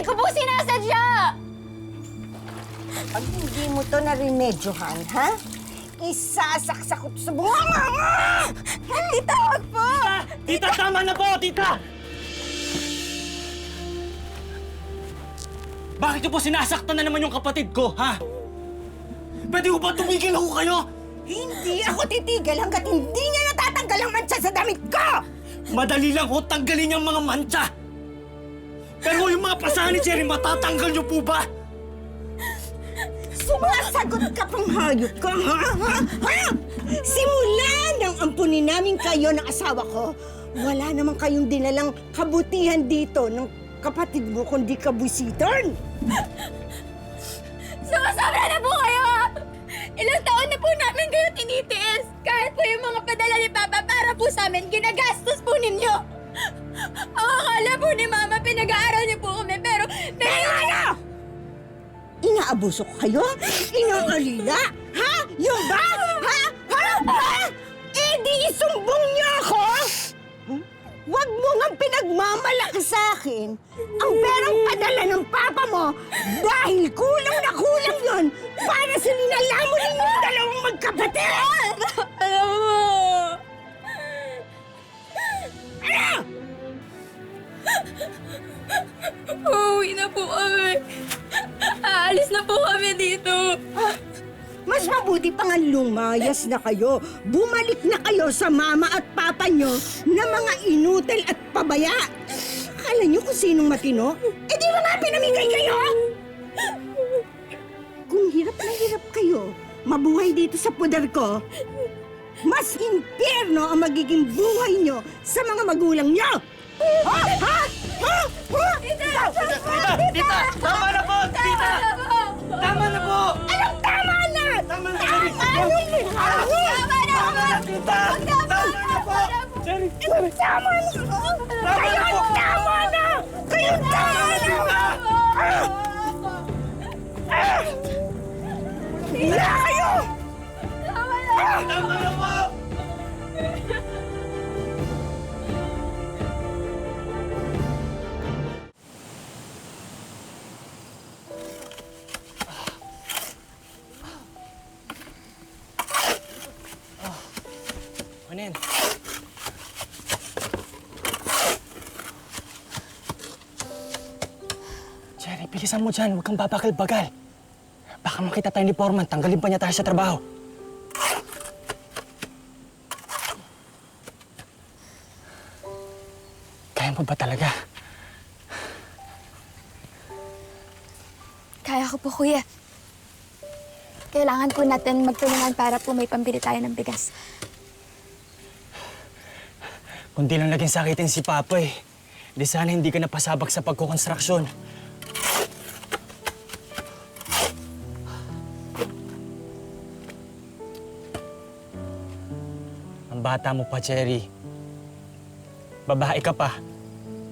ko po sinasadya! Pag hindi mo to narimedyohan, ha? Isasaksak ko to sa bunga mo! Tita, wag po! Tita, tama na po, tita! Bakit niyo po sinasaktan na naman yung kapatid ko, ha? Pwede ko ba tumigil ako kayo? Hindi ako titigil hanggat hindi niya natatanggal ang mantsa sa damit ko! Madali lang ho tanggalin yung mga mantsa. Pero yung mga pasahan ni Cherry, matatanggal niyo po ba? Sumasagot ka pang hayop ka, ha? Ha? Simula nang ampunin namin kayo ng asawa ko, wala naman kayong dinalang kabutihan dito ng kapatid mo kundi kabusiton. Sumasobra na po kayo! Ilang taon na po namin kayo tinitiis! Kahit po yung mga padala ni Papa para po sa amin, ginagastos po ninyo! Ang akala po ni Mama, pinag-aaral niyo po kami, pero Ano? Inaabuso ko kayo? Inaalila? Ha? Yung ba? Ha? Ha? Ha? Eh di isumbong niyo ako! Huwag mo nga pinagmamalaki sa akin ang perang padala ng papa mo dahil kulang na kulang yon para sa ninalamo ninyong dalawang magkapatid! alam mo! Ano? Uuwi na po kami. Aalis na po kami dito. Mas mabuti pa nga lumayas na kayo. Bumalik na kayo sa mama at papa nyo na mga inutil at pabaya. Akala nyo kung sinong matino? Eh di ba nga pinamigay kayo? Kung hirap na hirap kayo, mabuhay dito sa poder ko, mas impyerno ang magiging buhay nyo sa mga magulang nyo! Ha? Ha? Ha? Ha? Tita! Tita! Tama na po! Tita! Tama na po! Anong tama na? Tama na, Tama Cherry! na! Tama na! Tita! Tama na po! Cherry! Cherry! Tama na! Kayo tama na! Kayo tama na! Wala kayo! Tama na po! Ano yan? Cherry, bilisan mo dyan. Huwag kang babakal-bagal. Baka makita tayo ni Foreman. Tanggalin pa niya tayo sa trabaho. Kaya mo ba talaga? Kaya ko po, kuya. Kailangan po natin magtulungan para po may pambili tayo ng bigas. Kung di lang naging sakitin si Papa eh. Di sana hindi ka napasabak sa pagkukonstruksyon. Ang bata mo pa, Cherry. Babae ka pa.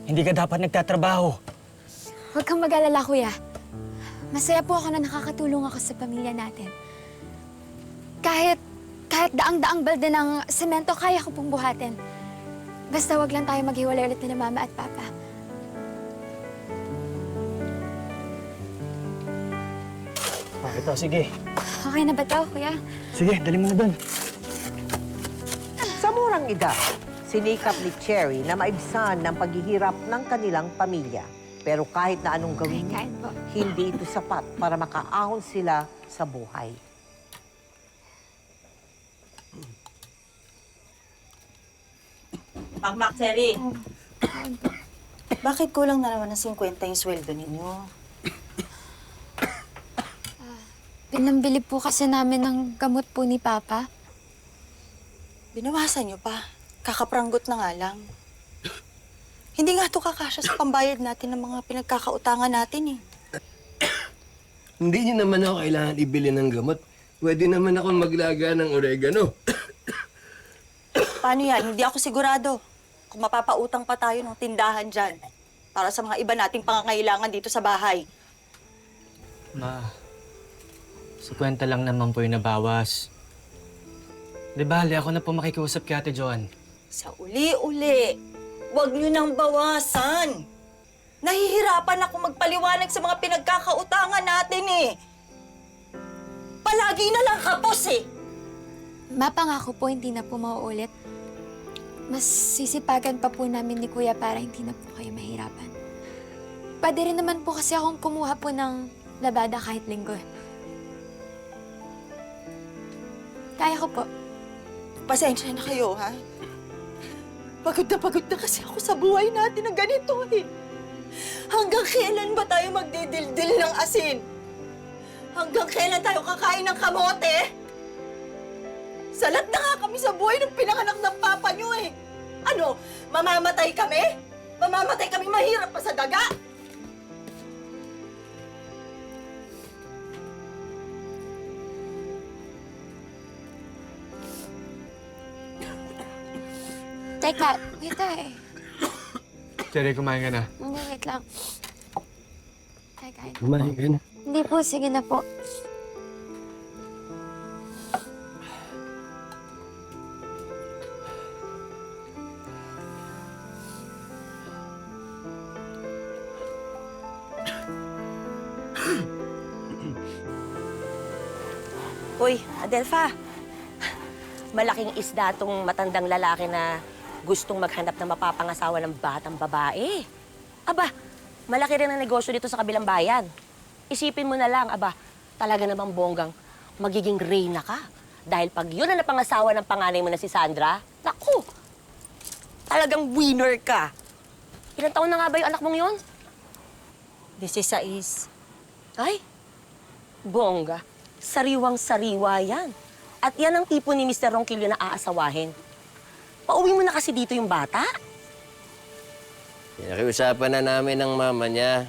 Hindi ka dapat nagtatrabaho. Huwag kang mag-alala, kuya. Masaya po ako na nakakatulong ako sa pamilya natin. Kahit daang-daang balde ng semento, kaya ko pong buhatin. Basta wag lang tayo maghiwalay ulit ni Mama at Papa. Ito, sige. Okay na ba to, kuya? Sige, dali mo na doon. Sa murang edad, sinikap ni Cherry na maibsan ng paghihirap ng kanilang pamilya. Pero kahit na anong gawin niya, Kain po. hindi ito sapat para makaahon sila sa buhay. Makmak, Cherry. Bakit kulang na naman ng 50 yung sweldo ninyo? Pinambili po kasi namin ng gamot po ni Papa. Binawasan nyo pa. Kakapranggot na nga lang. Hindi nga ito kakasya sa pambayad natin ng mga pinagkakautangan natin eh. Hindi niyo naman ako kailangan ibili ng gamot. Pwede naman ako maglaga ng oregano. Paano yan? Hindi ako sigurado kung mapapautang pa tayo ng tindahan dyan para sa mga iba nating pangangailangan dito sa bahay. Ma, 50 lang naman po yung nabawas. Di bali, ako na po makikiusap kay Ate Joan. Sa uli-uli, huwag nyo nang bawasan. Nahihirapan ako magpaliwanag sa mga pinagkakautangan natin eh. Palagi na lang kapos eh. Mapangako po, hindi na po mauulit. Mas sisipagan pa po namin ni Kuya para hindi na po kayo mahirapan. Pwede rin naman po kasi akong kumuha po ng labada kahit linggo. Kaya ko po. Pasensya na kayo, ha? Pagod na kasi ako sa buhay natin na ganito eh. Hanggang kailan ba tayo magdidildil ng asin? Hanggang kailan tayo kakain ng kamote? Salat na nga kami sa buhay ng pinanganak ng papa nyo eh. Ano, mamamatay kami? Mamamatay kami mahirap pa sa daga? Teka, wait eh. Cherry, kumain ka na. Hindi, wait lang. Teka, Kumain ka na. hindi po, sige na po. Uy, Adelfa. Malaking isda tong matandang lalaki na gustong maghanap ng mapapangasawa ng batang babae. Aba, malaki rin ang negosyo dito sa kabilang bayan. Isipin mo na lang, aba, talaga namang bonggang magiging reyna ka. Dahil pag yun ang napangasawa ng panganay mo na si Sandra, naku, talagang winner ka. Ilang taon na nga ba yung anak mong yun? 16. Ay, bongga. Sariwang-sariwa yan. At yan ang tipo ni Mr. Ronquillo na aasawahin. Pauwi mo na kasi dito yung bata. Nakiusapan na namin ng mama niya.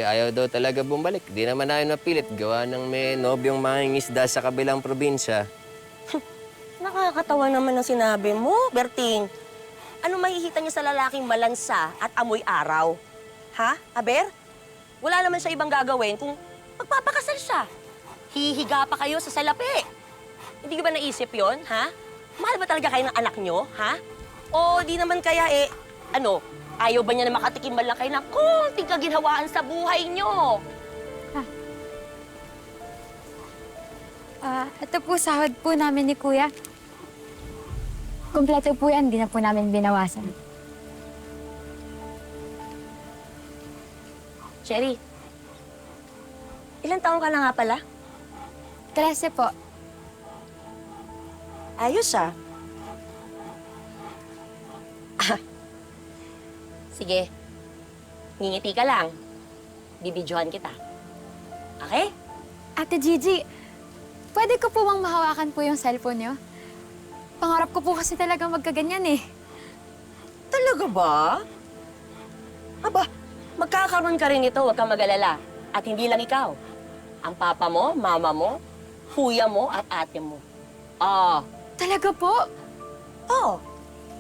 Ayaw daw talaga bumalik. Di naman namin mapilit. Gawa ng may nobyong mangingisda sa kabilang probinsya. Nakakatawa naman ang sinabi mo, Berting. Ano makikita niya sa lalaking malansa at amoy araw? Ha, Aber? Wala naman siya ibang gagawin kung magpapakasal siya. Hihiga pa kayo sa salapi. Hindi ko ba naisip yon, ha? Mahal ba talaga kayo ng anak nyo, ha? O di naman kaya ayaw ba niya na makatikim man lang kayo ng konting kaginhawaan sa buhay nyo? Ito po, sahod po namin ni Kuya. Kompleto po yan, hindi na po namin binawasan. Cherry, ilang taon ka na nga pala? 13 po. Ayos ah. Sige, ngingiti ka lang. Bibidyohan kita. Okay? Ate Gigi, pwede ko po bang mahawakan po yung cellphone niyo? Pangarap ko po kasi talaga magkaganyan eh. Talaga ba? Aba, magkakaroon ka rin ito, huwag kang mag-alala. At hindi lang ikaw. Ang papa mo, mama mo, kuya mo, at ate mo. Talaga po?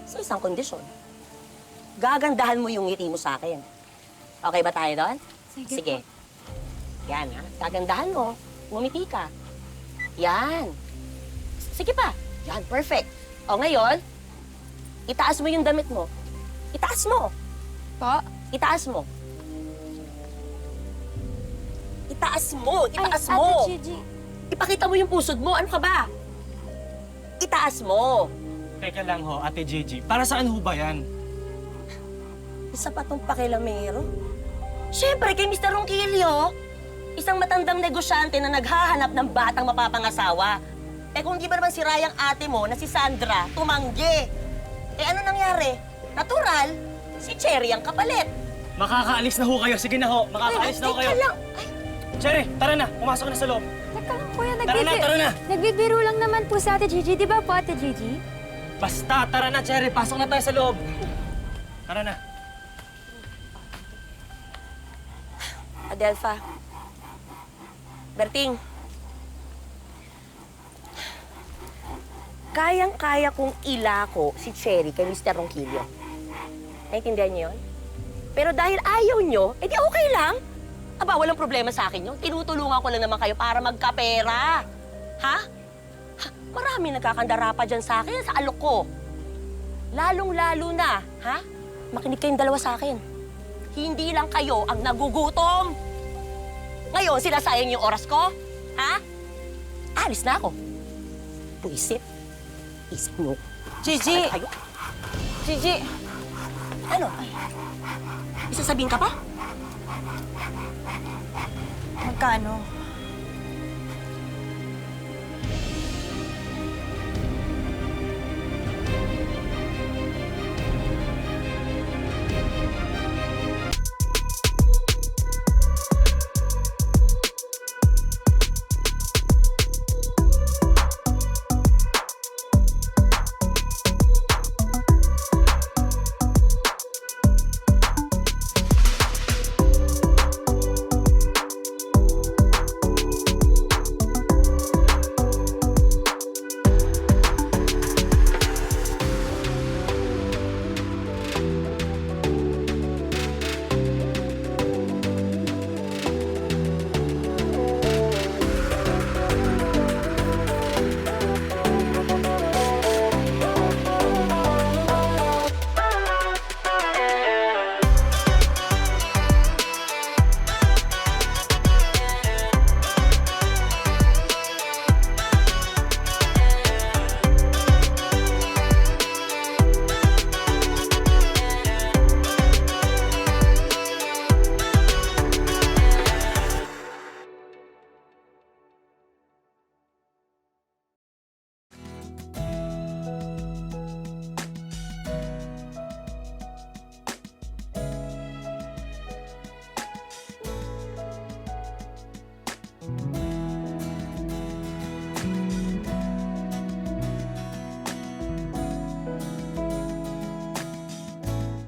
Sa isang kondisyon. Gagandahan mo yung ngiti mo sa akin. Okay ba tayo doon? Sige Yan, ha? Gagandahan mo. Ngumiti ka. Yan. Sige pa. Yan, perfect. O ngayon, itaas mo yung damit mo. Itaas mo. Po? Itaas mo. Itaas mo. Itaas mo. Ate Gigi. Ipakita mo yung pusod mo. Ano ka ba? Itaas mo. Teka lang ho, Ate Gigi. Para saan ho ba yan? Isa pa tong pakilamero. Siyempre, kay Mr. Ronquillo, isang matandang negosyante na naghahanap ng batang mapapangasawa. Kung di ba naman si Rayang ate mo na si Sandra, tumanggi. Ano nangyari? Natural, si Cherry ang kapalit. Makakaalis na ho kayo. Sige na ho, makakaalis na ho kayo. Teka lang. Cherry, tara na. Pumasok ka na sa loob. Teka lang, Kuya. Tara na. Nagbibiro lang naman po sa Ate Gigi. Di ba po, Ate Gigi? Basta, tara na, Cherry. Pasok na tayo sa loob. Tara na. Adelfa. Berting. Kayang-kaya kong ilako si Cherry kay Mr. Ronquillo. Naintindihan niyo yun? Pero dahil ayaw niyo, edi okay lang. Aba, walang problema sa akin yun. Tinutulungan ko lang naman kayo para magkapera. Ha? Marami nagkakandara pa dyan sa akin, sa alok ko. Lalong-lalo na, ha? Makinig kayong dalawa sa akin. hindi lang kayo ang nagugutom. Ngayon, sinasayang yung oras ko? Ha? Alis na ako. Puisip. Isip mo. Gigi! Kayo. Gigi! Ano? May sasabihin ka pa? Magkano?